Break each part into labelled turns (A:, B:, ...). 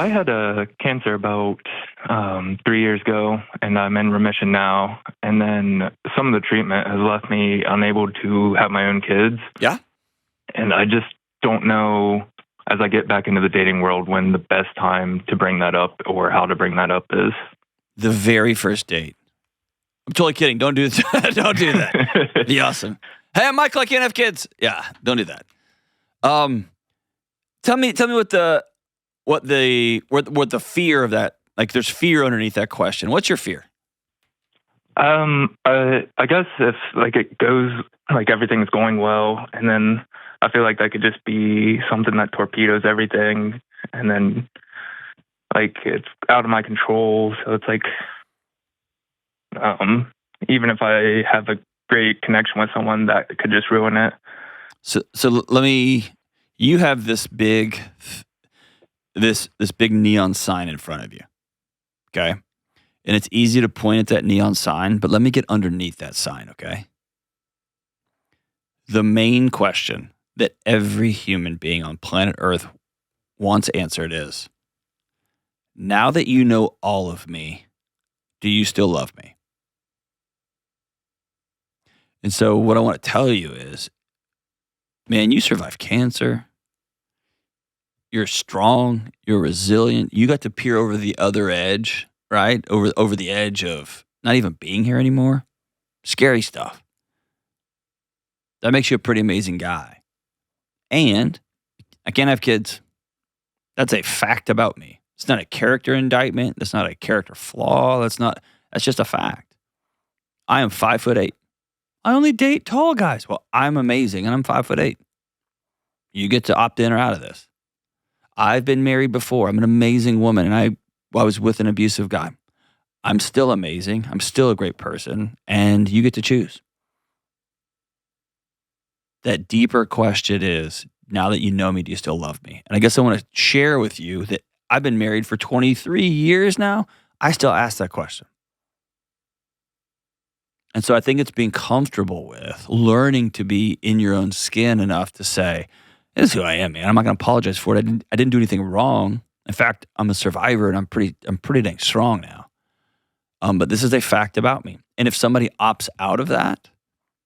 A: had cancer about 3 years ago, and I'm in remission now. And then some of the treatment has left me unable to have my own kids.
B: Yeah.
A: And I just don't know, as I get back into the dating world, when the best time to bring that up or how to bring that up is.
B: The very first date. I'm totally kidding. Don't do that. Don't do that. It'd be awesome. Hey, I'm Michael. I can't have kids. Yeah, don't do that. Tell me what the fear of that. Like, there's fear underneath that question. What's your fear?
A: I guess if like it goes like everything's going well, and then I feel like that could just be something that torpedoes everything, and then like it's out of my control. So it's like, even if I have a great connection with someone, that could just ruin it.
B: So let me. You have this big neon sign in front of you, okay? And it's easy to point at that neon sign, but let me get underneath that sign, okay? The main question that every human being on planet Earth wants answered is, now that you know all of me, do you still love me? And so what I want to tell you is, man, you survived cancer. You're strong. You're resilient. You got to peer over the other edge, right? Over the edge of not even being here anymore. Scary stuff. That makes you a pretty amazing guy. And I can't have kids. That's a fact about me. It's not a character indictment. That's not a character flaw. That's just a fact. I am 5'8". I only date tall guys. Well, I'm amazing and I'm 5'8". You get to opt in or out of this. I've been married before. I'm an amazing woman, and I was with an abusive guy. I'm still amazing. I'm still a great person, and you get to choose. That deeper question is, now that you know me, do you still love me? And I guess I want to share with you that I've been married for 23 years now. I still ask that question. And so I think it's being comfortable with learning to be in your own skin enough to say, this is who I am, man. I'm not going to apologize for it. I didn't do anything wrong. In fact, I'm a survivor, and I'm pretty dang strong now. But this is a fact about me. And if somebody opts out of that,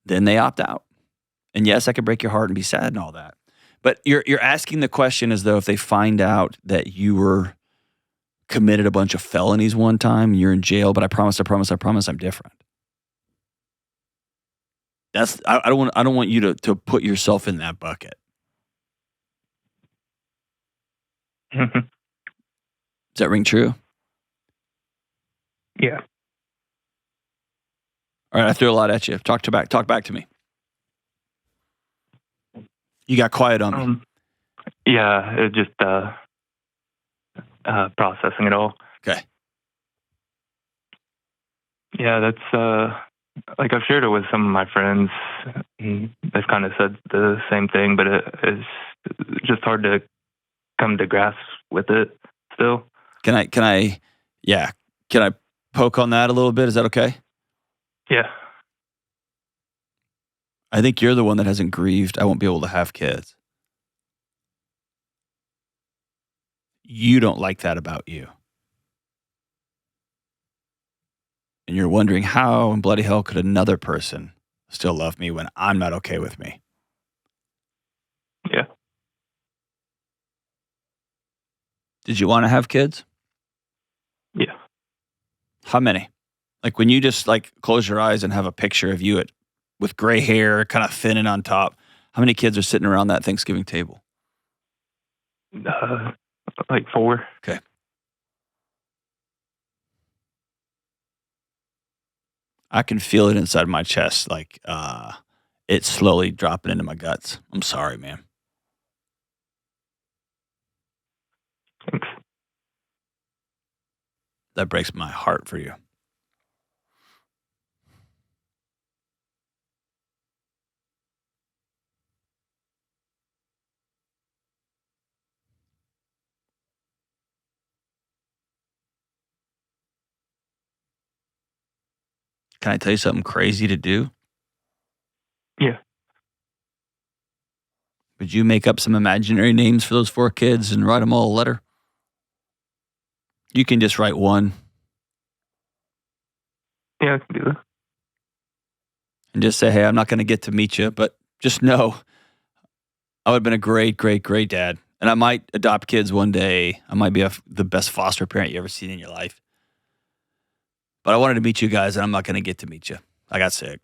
B: then they opt out. And yes, I could break your heart and be sad and all that. But you're asking the question as though if they find out that you were committed a bunch of felonies one time, you're in jail. But I promise, I'm different. I don't want you to put yourself in that bucket.
A: Mm-hmm.
B: Does that ring true?
A: Yeah.
B: All right, I threw a lot at you. Talk back to me. You got quiet on me.
A: Yeah, it just processing it all.
B: Okay.
A: Yeah, that's like I've shared it with some of my friends. They've kind of said the same thing, but it's just hard to come to grasp with it still.
B: Can I poke on that a little bit? Is that okay?
A: Yeah.
B: I think you're the one that hasn't grieved. I won't be able to have kids. You don't like that about you. And you're wondering how in bloody hell could another person still love me when I'm not okay with me?
A: Yeah.
B: Did you want to have kids?
A: Yeah.
B: How many? Like when you just like close your eyes and have a picture of you with gray hair, kind of thinning on top, how many kids are sitting around that Thanksgiving table?
A: Like 4.
B: Okay. I can feel it inside my chest, like it's slowly dropping into my guts. I'm sorry, man.
A: Thanks.
B: That breaks my heart for you. Can I tell you something crazy to do?
A: Yeah.
B: Would you make up some imaginary names for those 4 kids and write them all a letter? You can just write one
A: Yeah, I can do that.
B: and just say, hey, I'm not going to get to meet you, but just know I would have been a great, great, great dad. And I might adopt kids one day. I might be the best foster parent you ever seen in your life. But I wanted to meet you guys, and I'm not going to get to meet you. I got sick.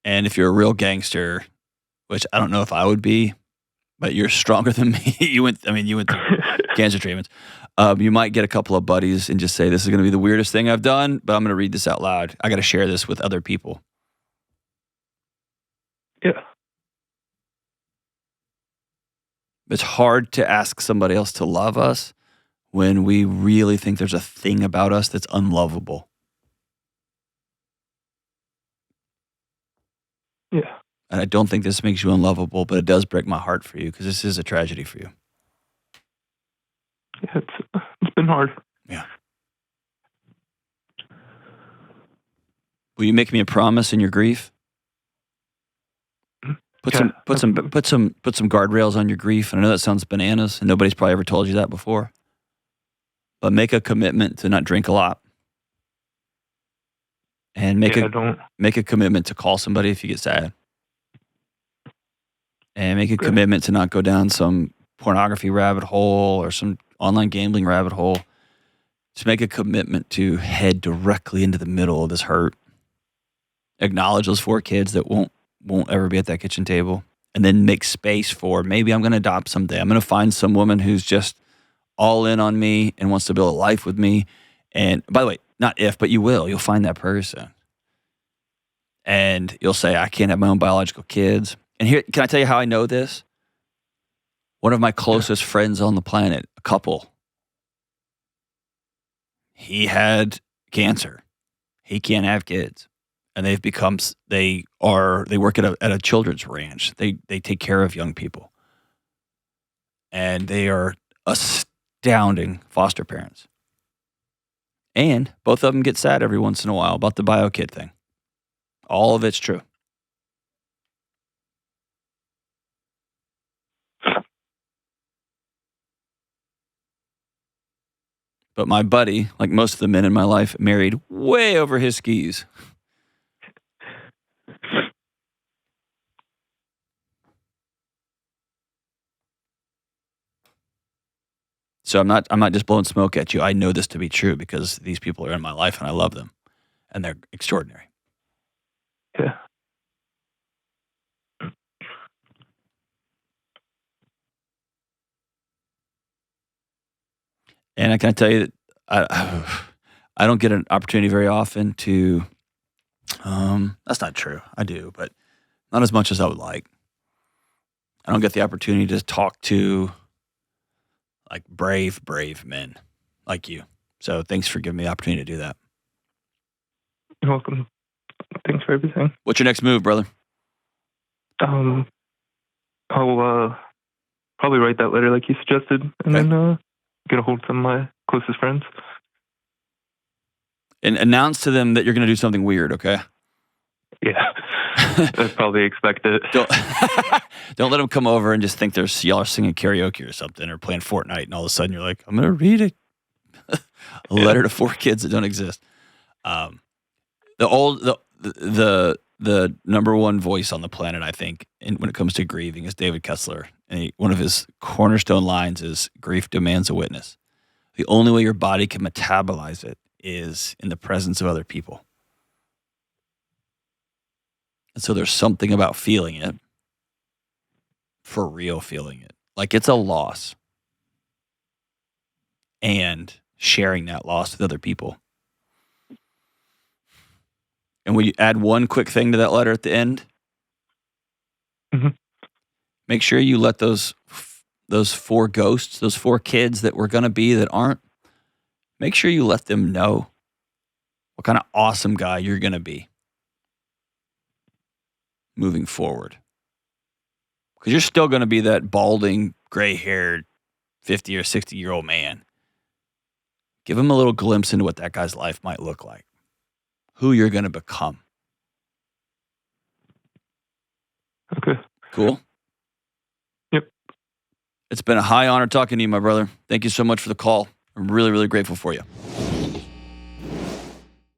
B: And if you're a real gangster, which I don't know if I would be, but you're stronger than me. you went through cancer treatments. You might get a couple of buddies and just say, this is going to be the weirdest thing I've done, but I'm going to read this out loud. I got to share this with other people.
A: Yeah.
B: It's hard to ask somebody else to love us when we really think there's a thing about us that's unlovable.
A: Yeah.
B: And I don't think this makes you unlovable, but it does break my heart for you because this is a tragedy for you.
A: Yeah, it's been hard.
B: Yeah. Will you make me a promise in your grief? Put some guardrails on your grief. And I know that sounds bananas, and nobody's probably ever told you that before. But make a commitment to not drink a lot. And make a commitment to call somebody if you get sad. And make a commitment to not go down some pornography rabbit hole or some online gambling rabbit hole. Just make a commitment to head directly into the middle of this hurt. Acknowledge those 4 kids that won't ever be at that kitchen table. And then make space for, maybe I'm going to adopt someday. I'm going to find some woman who's just all in on me and wants to build a life with me. And by the way, not if, but you will. You'll find that person. And you'll say, I can't have my own biological kids. And here, can I tell you how I know this? One of my closest friends on the planet, a couple, he had cancer. He can't have kids. And they work at a children's ranch. They take care of young people. And they are astounding foster parents. And both of them get sad every once in a while about the bio kid thing. All of it's true. But my buddy, like most of the men in my life, married way over his skis. So I'm not just blowing smoke at you. I know this to be true because these people are in my life and I love them. And they're extraordinary.
A: Yeah.
B: And I can tell you that I don't get an opportunity very often to, that's not true. I do, but not as much as I would like. I don't get the opportunity to talk to like brave men like you. So thanks for giving me the opportunity to do that.
A: You're welcome. Thanks for everything.
B: What's your next move, brother?
A: I'll probably write that letter like you suggested, and then get a hold of some of my closest friends. And
B: announce to them that you're going to do something weird, okay?
A: Yeah. I'd probably expect it.
B: Don't let them come over and just think y'all are singing karaoke or something or playing Fortnite, and all of a sudden you're like, I'm going to read a letter to 4 kids that don't exist. The number one voice on the planet, I think, when it comes to grieving is David Kessler. And one of his cornerstone lines is, grief demands a witness. The only way your body can metabolize it is in the presence of other people. And so there's something about feeling it, for real feeling it. Like it's a loss. And sharing that loss with other people. And will you add one quick thing to that letter at the end?
A: Mm-hmm.
B: Make sure you let those 4 ghosts, those 4 kids that were going to be that aren't, make sure you let them know what kind of awesome guy you're going to be moving forward. Because you're still going to be that balding, gray-haired, 50 or 60-year-old man. Give them a little glimpse into what that guy's life might look like. Who you're going to become.
A: Okay.
B: Cool?
A: Yep.
B: It's been a high honor talking to you, my brother. Thank you so much for the call. I'm really, really grateful for you.